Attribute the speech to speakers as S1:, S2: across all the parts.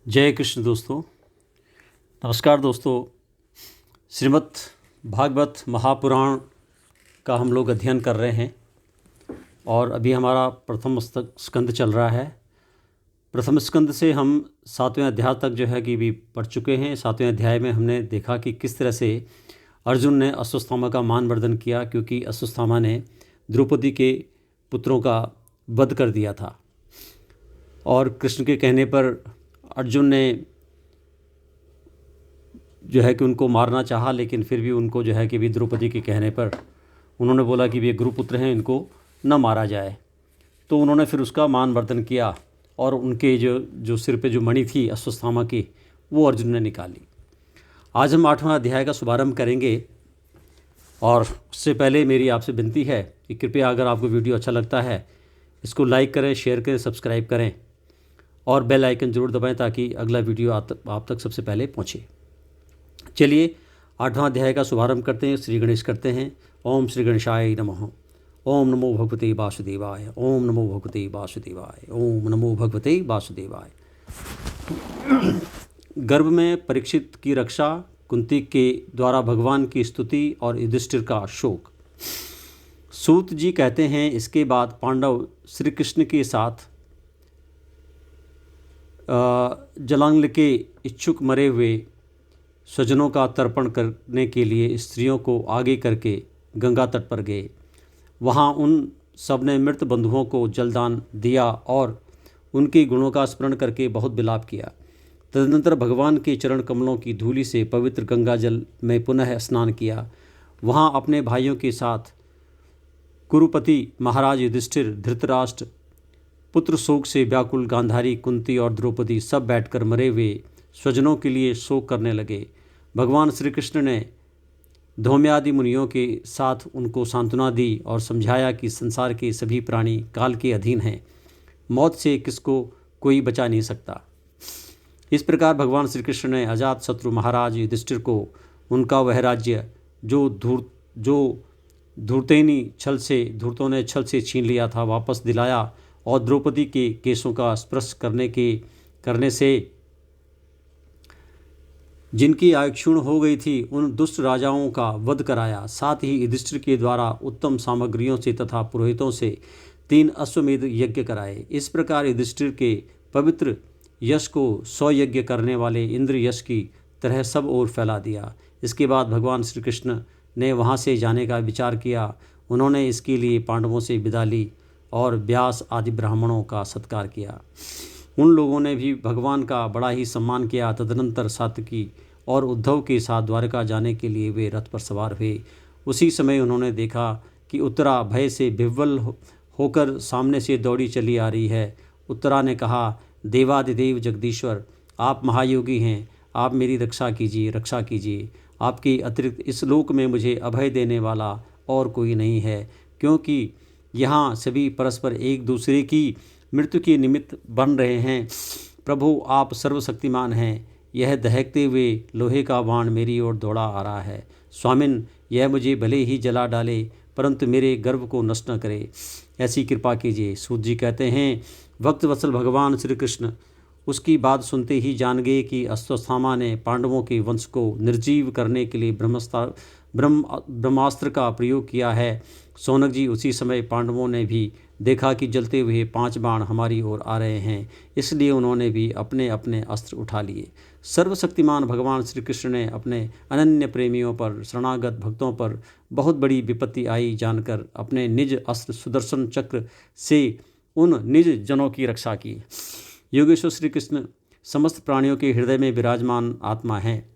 S1: जय कृष्ण दोस्तों। नमस्कार दोस्तों। श्रीमद् भागवत महापुराण का हम लोग अध्ययन कर रहे हैं और अभी हमारा प्रथम स्कंद चल रहा है। प्रथम स्कंद से हम 7वें अध्याय तक जो है कि भी पढ़ चुके हैं। 7वें अध्याय में हमने देखा कि किस तरह से अर्जुन ने अश्वत्थामा का मानवर्धन किया, क्योंकि अश्वत्थामा ने द्रौपदी के पुत्रों का वध कर दिया था और कृष्ण के कहने पर अर्जुन ने जो है कि उनको मारना चाहा, लेकिन फिर भी उनको जो है कि भी द्रौपदी के कहने पर उन्होंने बोला कि ये गुरुपुत्र हैं, इनको न मारा जाए। तो उन्होंने फिर उसका मानवर्धन किया और उनके जो सिर पे जो मणि थी अश्वत्थामा की, वो अर्जुन ने निकाली। आज हम 8वां अध्याय का शुभारंभ करेंगे और उससे पहले मेरी आपसे विनती है कि कृपया अगर आपको वीडियो अच्छा लगता है इसको लाइक करें, शेयर करें, सब्सक्राइब करें और बेल आइकन ज़रूर दबाएं ताकि अगला वीडियो आप तक सबसे पहले पहुंचे। चलिए 8वां अध्याय का शुभारंभ करते हैं। श्री गणेश करते हैं। ओम श्री गणेशाय नमः। ओम नमो भगवते वासुदेवाय। ओम नमो भगवते वासुदेवाय। ओम नमो भगवते वासुदेवाय। गर्भ में परीक्षित की रक्षा, कुंती के द्वारा भगवान की स्तुति और युधिष्ठिर का शोक। सूत जी कहते हैं, इसके बाद पांडव श्री कृष्ण के साथ जलांगल के इच्छुक मरे हुए स्वजनों का तर्पण करने के लिए स्त्रियों को आगे करके गंगा तट पर गए। वहाँ उन सब ने मृत बंधुओं को जलदान दिया और उनके गुणों का स्मरण करके बहुत विलाप किया। तदनंतर भगवान के चरण कमलों की धूलि से पवित्र गंगा जल में पुनः स्नान किया। वहाँ अपने भाइयों के साथ कुरुपति महाराज युधिष्ठिर, धृतराष्ट्र, पुत्र शोक से व्याकुल गांधारी, कुंती और द्रौपदी सब बैठकर मरे हुए स्वजनों के लिए शोक करने लगे। भगवान श्री कृष्ण ने धौम्यादि मुनियों के साथ उनको सांत्वना दी और समझाया कि संसार के सभी प्राणी काल के अधीन हैं, मौत से किसको कोई बचा नहीं सकता। इस प्रकार भगवान श्री कृष्ण ने अजात शत्रु महाराज युधिष्ठिर को उनका वह राज्य जो धूर्तों ने छल से छीन लिया था वापस दिलाया और द्रौपदी के केशों का स्पर्श करने से जिनकी आयु क्षीण हो गई थी उन दुष्ट राजाओं का वध कराया। साथ ही युधिष्ठिर के द्वारा उत्तम सामग्रियों से तथा पुरोहितों से 3 अश्वमेध यज्ञ कराए। इस प्रकार युधिष्ठिर के पवित्र यश को 100 यज्ञ करने वाले इंद्र यश की तरह सब ओर फैला दिया। इसके बाद भगवान श्री कृष्ण ने वहाँ से जाने का विचार किया। उन्होंने इसके लिए पांडवों से विदा ली और व्यास आदि ब्राह्मणों का सत्कार किया। उन लोगों ने भी भगवान का बड़ा ही सम्मान किया। तदनंतर सात्यकी और उद्धव के साथ द्वारका जाने के लिए वे रथ पर सवार हुए। उसी समय उन्होंने देखा कि उत्तरा भय से विह्वल होकर सामने से दौड़ी चली आ रही है। उत्तरा ने कहा, देवादिदेव जगदीश्वर, आप महायोगी हैं, आप मेरी रक्षा कीजिए। आपके अतिरिक्त इस लोक में मुझे अभय देने वाला और कोई नहीं है, क्योंकि यहाँ सभी परस्पर एक दूसरे की मृत्यु के निमित्त बन रहे हैं। प्रभु, आप सर्वशक्तिमान हैं। यह दहकते हुए लोहे का बाण मेरी ओर दौड़ा आ रहा है। स्वामिन, यह मुझे भले ही जला डाले परंतु मेरे गर्व को नष्ट न करे, ऐसी कृपा कीजिए। सूत जी कहते हैं, भक्त वत्सल भगवान श्री कृष्ण उसकी बात सुनते ही जान गए कि अश्वत्थामा ने पांडवों के वंश को निर्जीव करने के लिए ब्रह्मास्त्र का प्रयोग किया है। सौनक जी, उसी समय पांडवों ने भी देखा कि जलते हुए 5 बाण हमारी ओर आ रहे हैं, इसलिए उन्होंने भी अपने अपने अस्त्र उठा लिए। सर्वशक्तिमान भगवान श्री कृष्ण ने अपने अनन्य प्रेमियों पर, शरणागत भक्तों पर बहुत बड़ी विपत्ति आई जानकर अपने निज अस्त्र सुदर्शन चक्र से उन निज जनों की रक्षा की। योगेश्वर श्री कृष्ण समस्त प्राणियों के हृदय में विराजमान आत्मा हैं।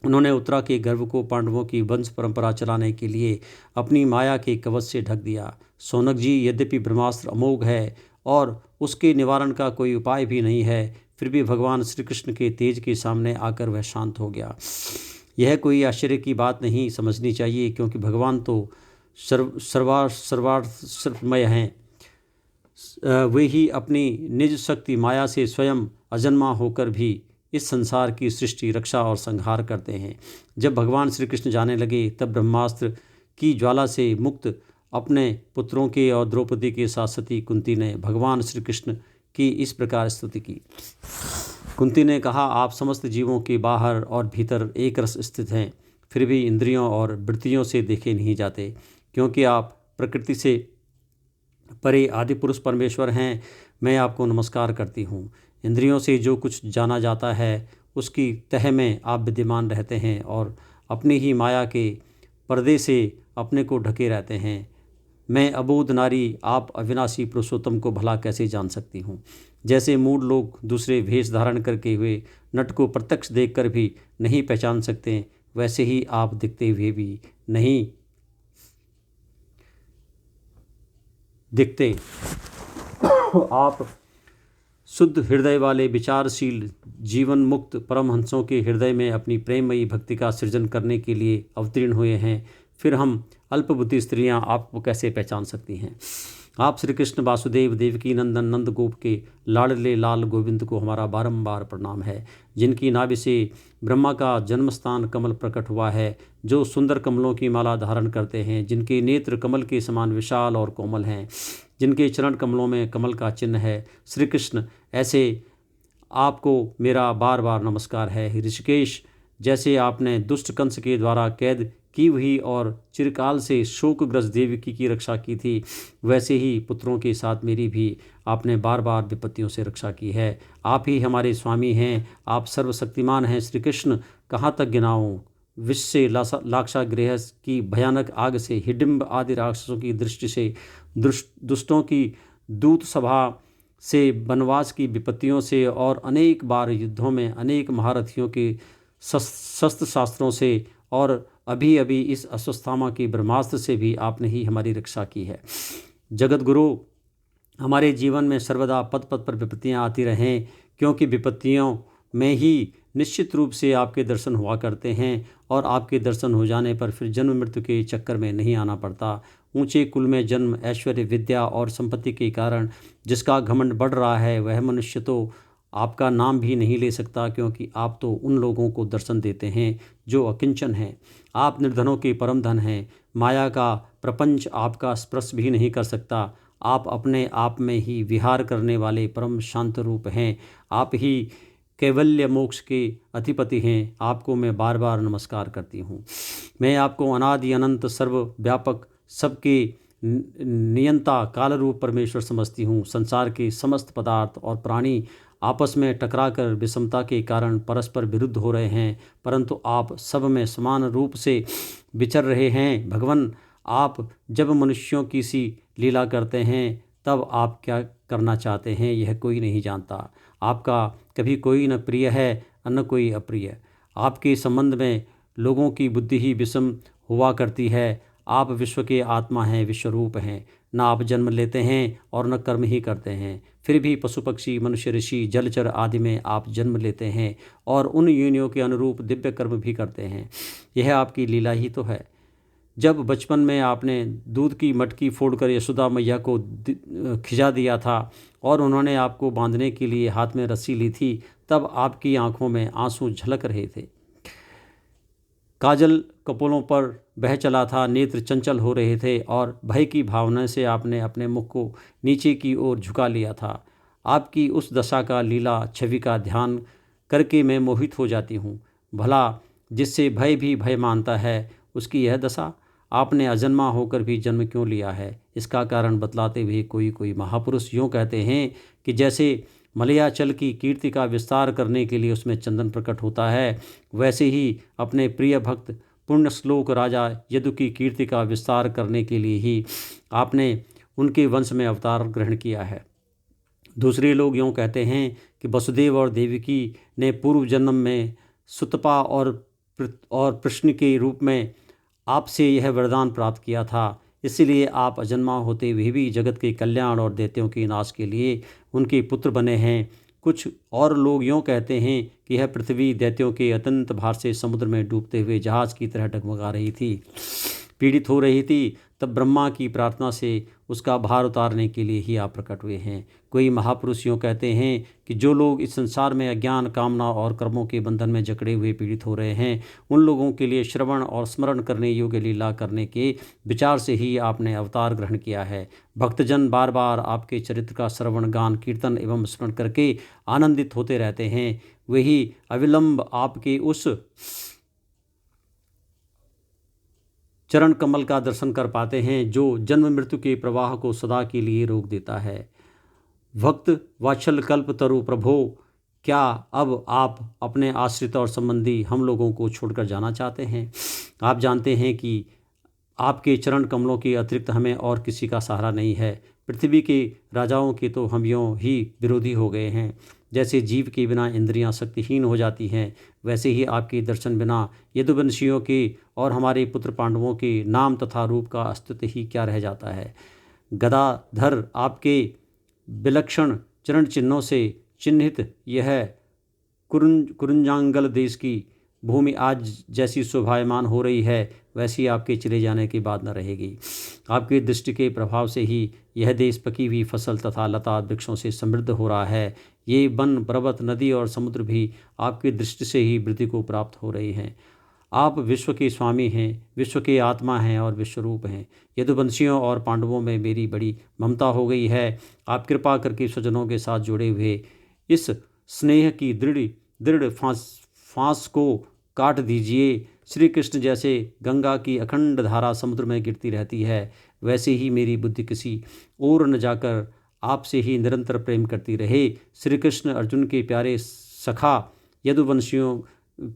S1: उन्होंने उत्तरा के गर्भ को पांडवों की वंश परंपरा चलाने के लिए अपनी माया के कवच से ढक दिया। सौनक जी, यद्यपि ब्रह्मास्त्र अमोघ है और उसके निवारण का कोई उपाय भी नहीं है, फिर भी भगवान श्री कृष्ण के तेज के सामने आकर वह शांत हो गया। यह कोई आश्चर्य की बात नहीं समझनी चाहिए, क्योंकि भगवान तो सर्वमय हैं। वे ही अपनी निज शक्ति माया से स्वयं अजन्मा होकर भी इस संसार की सृष्टि, रक्षा और संहार करते हैं। जब भगवान श्री कृष्ण जाने लगे तब ब्रह्मास्त्र की ज्वाला से मुक्त अपने पुत्रों के और द्रौपदी के साथ सती कुंती ने भगवान श्री कृष्ण की इस प्रकार स्तुति की। कुंती ने कहा, आप समस्त जीवों के बाहर और भीतर एक रस स्थित हैं, फिर भी इंद्रियों और वृत्तियों से देखे नहीं जाते, क्योंकि आप प्रकृति से परे आदि पुरुष परमेश्वर हैं। मैं आपको नमस्कार करती हूँ। इंद्रियों से जो कुछ जाना जाता है उसकी तह में आप विद्यमान रहते हैं और अपनी ही माया के पर्दे से अपने को ढके रहते हैं। मैं अबोध नारी, आप अविनाशी पुरुषोत्तम को भला कैसे जान सकती हूँ। जैसे मूढ़ लोग दूसरे वेश धारण करके हुए नट को प्रत्यक्ष देखकर भी नहीं पहचान सकते, वैसे ही आप दिखते हुए भी नहीं दिखते। आप शुद्ध हृदय वाले विचारशील जीवन मुक्त परमहंसों के हृदय में अपनी प्रेममयी भक्ति का सृजन करने के लिए अवतीर्ण हुए हैं। फिर हम अल्पबुद्धि स्त्रियां आपको कैसे पहचान सकती हैं। आप श्री कृष्ण वासुदेव देवकी नंदन नंद गोप के लाडले लाल गोविंद को हमारा बारंबार प्रणाम है, जिनकी नाभि से ब्रह्मा का जन्मस्थान कमल प्रकट हुआ है, जो सुंदर कमलों की माला धारण करते हैं, जिनके नेत्र कमल के समान विशाल और कोमल हैं, जिनके चरण कमलों में कमल का चिन्ह है। श्री कृष्ण, ऐसे आपको मेरा बार बार नमस्कार है। ऋषिकेश, जैसे आपने दुष्ट कंस के द्वारा कैद की हुई और चिरकाल से शोकग्रस्त देवकी की रक्षा की थी, वैसे ही पुत्रों के साथ मेरी भी आपने बार बार विपत्तियों से रक्षा की है। आप ही हमारे स्वामी हैं, आप सर्वशक्तिमान हैं। श्री कृष्ण, कहाँ तक गिनाऊं। विष से लाक्षागृह की भयानक आग से, हिडिंब आदि राक्षसों की दृष्टि से, दुष्टों की दूत सभा से, वनवास की विपत्तियों से और अनेक बार युद्धों में अनेक महारथियों के शस्त्र शास्त्रों से और अभी अभी इस अस्वस्थामा के ब्रह्मास्त्र से भी आपने ही हमारी रक्षा की है। जगत गुरु, हमारे जीवन में सर्वदा पद पद पर विपत्तियां आती रहें, क्योंकि विपत्तियों में ही निश्चित रूप से आपके दर्शन हुआ करते हैं और आपके दर्शन हो जाने पर फिर जन्म मृत्यु के चक्कर में नहीं आना पड़ता। ऊंचे कुल में जन्म, ऐश्वर्य, विद्या और संपत्ति के कारण जिसका घमंड बढ़ रहा है, वह मनुष्य तो आपका नाम भी नहीं ले सकता, क्योंकि आप तो उन लोगों को दर्शन देते हैं जो अकिंचन हैं। आप निर्धनों के परम धन हैं। माया का प्रपंच आपका स्पर्श भी नहीं कर सकता। आप अपने आप में ही विहार करने वाले परम शांत रूप हैं। आप ही कैवल्य मोक्ष के अधिपति हैं। आपको मैं बार बार नमस्कार करती हूँ। मैं आपको अनादि अनंत सर्वव्यापक सबके नियंता काल रूप परमेश्वर समझती हूँ। संसार के समस्त पदार्थ और प्राणी आपस में टकराकर विषमता के कारण परस्पर विरुद्ध हो रहे हैं, परंतु आप सब में समान रूप से विचर रहे हैं। भगवान, आप जब मनुष्यों की सी लीला करते हैं तब आप क्या करना चाहते हैं, यह कोई नहीं जानता। आपका कभी कोई न प्रिय है न कोई अप्रिय। आपके संबंध में लोगों की बुद्धि ही विषम हुआ करती है। आप विश्व के आत्मा हैं, विश्वरूप हैं। न आप जन्म लेते हैं और न कर्म ही करते हैं, फिर भी पशु पक्षी मनुष्य ऋषि जलचर आदि में आप जन्म लेते हैं और उन योनियों के अनुरूप दिव्य कर्म भी करते हैं। यह आपकी लीला ही तो है। जब बचपन में आपने दूध की मटकी फोड़कर यशोदा मैया को खिंचा दिया था और उन्होंने आपको बांधने के लिए हाथ में रस्सी ली थी, तब आपकी आंखों में आंसू झलक रहे थे। काजल कपोलों पर बह चला था, नेत्र चंचल हो रहे थे और भय की भावना से आपने अपने मुख को नीचे की ओर झुका लिया था। आपकी उस दशा का लीला छवि का ध्यान करके मैं मोहित हो जाती हूँ। भला जिससे भय भी भय मानता है, उसकी यह दशा। आपने अजन्मा होकर भी जन्म क्यों लिया है, इसका कारण बतलाते हुए कोई महापुरुष यूँ कहते हैं कि जैसे मलयाचल की कीर्ति का विस्तार करने के लिए उसमें चंदन प्रकट होता है, वैसे ही अपने प्रिय भक्त पुण्य श्लोक राजा यदु की कीर्ति का विस्तार करने के लिए ही आपने उनके वंश में अवतार ग्रहण किया है। दूसरे लोग यूँ कहते हैं कि वसुदेव और देवकी ने पूर्व जन्म में सुतपा और प्रश्न के रूप में आपसे यह वरदान प्राप्त किया था, इसलिए आप अजन्मा होते हुए भी जगत के कल्याण और दैत्यों के नाश के लिए उनके पुत्र बने हैं। कुछ और लोग यूँ कहते हैं कि यह पृथ्वी दैत्यों के अत्यंत भार से समुद्र में डूबते हुए जहाज़ की तरह डगमगा रही थी। पीड़ित हो रही थी, तब ब्रह्मा की प्रार्थना से उसका भार उतारने के लिए ही आप प्रकट हुए हैं। कोई महापुरुष यूँ कहते हैं कि जो लोग इस संसार में अज्ञान, कामना और कर्मों के बंधन में जकड़े हुए पीड़ित हो रहे हैं, उन लोगों के लिए श्रवण और स्मरण करने योग्य लीला करने के विचार से ही आपने अवतार ग्रहण किया है। भक्तजन बार बार आपके चरित्र का श्रवण, गान, कीर्तन एवं स्मरण करके आनंदित होते रहते हैं। वही अविलंब आपके उस चरण कमल का दर्शन कर पाते हैं जो जन्म मृत्यु के प्रवाह को सदा के लिए रोक देता है। भक्त वात्सल कल्प तरु प्रभो, क्या अब आप अपने आश्रित और संबंधी हम लोगों को छोड़कर जाना चाहते हैं? आप जानते हैं कि आपके चरण कमलों के अतिरिक्त हमें और किसी का सहारा नहीं है। पृथ्वी के राजाओं के तो हम यूँ ही विरोधी हो गए हैं। जैसे जीव के बिना इंद्रियां शक्तिहीन हो जाती हैं, वैसे ही आपके दर्शन बिना यदुवंशियों के और हमारे पुत्र पांडवों के नाम तथा रूप का अस्तित्व ही क्या रह जाता है। गदाधर आपके विलक्षण चरण चिन्हों से चिन्हित यह कुरुंजांगल देश की भूमि आज जैसी शोभायमान हो रही है, वैसी आपके चले जाने के बाद न रहेगी। आपकी दृष्टि के प्रभाव से ही यह देश पकी हुई फसल तथा लता वृक्षों से समृद्ध हो रहा है। ये वन, पर्वत, नदी और समुद्र भी आपकी दृष्टि से ही वृद्धि को प्राप्त हो रहे हैं। आप विश्व के स्वामी हैं, विश्व के आत्मा हैं और विश्वरूप हैं। यदुवंशियों और पांडवों में मेरी बड़ी ममता हो गई है। आप कृपा करके स्वजनों के साथ जुड़े हुए इस स्नेह की दृढ़ फांस को काट दीजिए। श्री कृष्ण जैसे गंगा की अखंड धारा समुद्र में गिरती रहती है, वैसे ही मेरी बुद्धि किसी और न जाकर आपसे ही निरंतर प्रेम करती रहे। श्री कृष्ण अर्जुन के प्यारे सखा, यदुवंशियों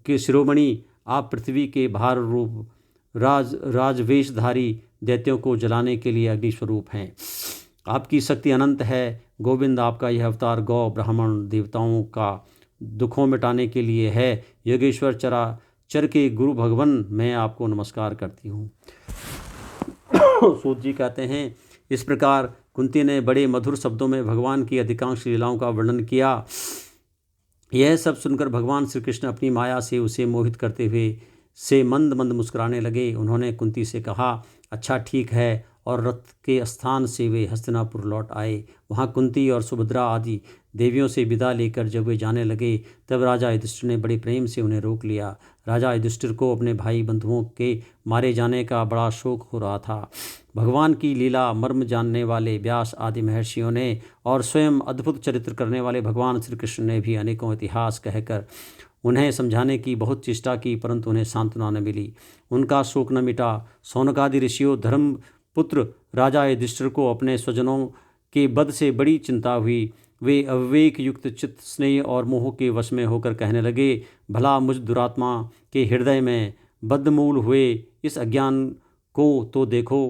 S1: के शिरोमणि, आप पृथ्वी के भार रूप राजवेशधारी दैत्यों को जलाने के लिए अग्निस्वरूप हैं। आपकी शक्ति अनंत है। गोविंद, आपका यह अवतार गौ, ब्राह्मण, देवताओं का दुखों मिटाने के लिए है। योगेश्वर चर के गुरु भगवान, मैं आपको नमस्कार करती हूँ। सूत जी कहते हैं, इस प्रकार कुंती ने बड़े मधुर शब्दों में भगवान की अधिकांश लीलाओं का वर्णन किया। यह सब सुनकर भगवान श्री कृष्ण अपनी माया से उसे मोहित करते हुए से मंद मंद मुस्कुराने लगे। उन्होंने कुंती से कहा, अच्छा ठीक है, और रथ के स्थान से वे हस्तिनापुर लौट आए। वहाँ कुंती और सुभद्रा आदि देवियों से विदा लेकर जब वे जाने लगे, तब राजा युधिष्ठिर ने बड़े प्रेम से उन्हें रोक लिया। राजा युधिष्ठिर को अपने भाई बंधुओं के मारे जाने का बड़ा शोक हो रहा था। भगवान की लीला मर्म जानने वाले व्यास आदि महर्षियों ने और स्वयं अद्भुत चरित्र करने वाले भगवान श्री कृष्ण ने भी अनेकों इतिहास कहकर उन्हें समझाने की बहुत चेष्टा की, परंतु उन्हें सांत्वना न मिली। उनका शोक न मिटा। शौनकादि ऋषियों धर्म पुत्र राजा युधिष्ठिर को अपने स्वजनों के वध से बड़ी चिंता हुई। वे अविवेक युक्त चित्त, स्नेह और मोह के वश में होकर कहने लगे, भला मुझ दुरात्मा के हृदय में बद्धमूल हुए इस अज्ञान को तो देखो।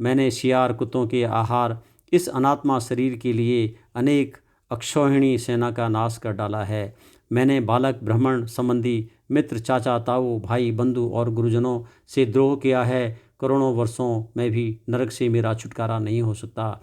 S1: मैंने शियार कुत्तों के आहार इस अनात्मा शरीर के लिए अनेक अक्षौहिणी सेना का नाश कर डाला है। मैंने बालक, ब्राह्मण, संबंधी, मित्र, चाचा, ताऊ, भाई, बंधु और गुरुजनों से द्रोह किया है। करोड़ों वर्षों में भी नरक से मेरा छुटकारा नहीं हो सकता।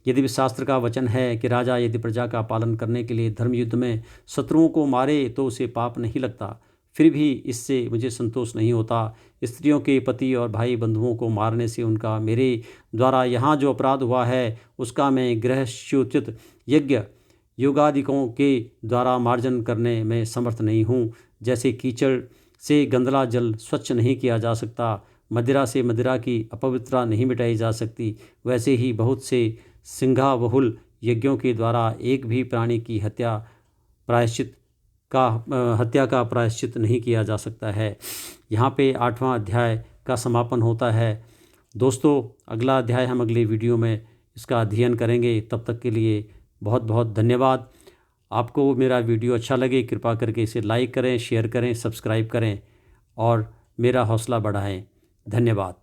S1: यदि शास्त्र का वचन है कि राजा यदि प्रजा का पालन करने के लिए धर्म युद्ध में शत्रुओं को मारे तो उसे पाप नहीं लगता, फिर भी इससे मुझे संतोष नहीं होता। स्त्रियों के पति और भाई बंधुओं को मारने से उनका मेरे द्वारा यहाँ जो अपराध हुआ है, उसका मैं गृहस्योचित यज्ञ योगादिकों के द्वारा मार्जन करने में समर्थ नहीं हूँ। जैसे कीचड़ से गंदला जल स्वच्छ नहीं किया जा सकता, मदिरा से मदिरा की अपवित्रता नहीं मिटाई जा सकती, वैसे ही बहुत से सिंघाबहुल यज्ञों के द्वारा एक भी प्राणी की हत्या का प्रायश्चित नहीं किया जा सकता है। यहाँ पे 8वां अध्याय का समापन होता है। दोस्तों, अगला अध्याय हम अगले वीडियो में इसका अध्ययन करेंगे। तब तक के लिए बहुत बहुत धन्यवाद। आपको मेरा वीडियो अच्छा लगे कृपा करके इसे लाइक करें, शेयर करें, सब्सक्राइब करें और मेरा हौसला बढ़ाएं। धन्यवाद।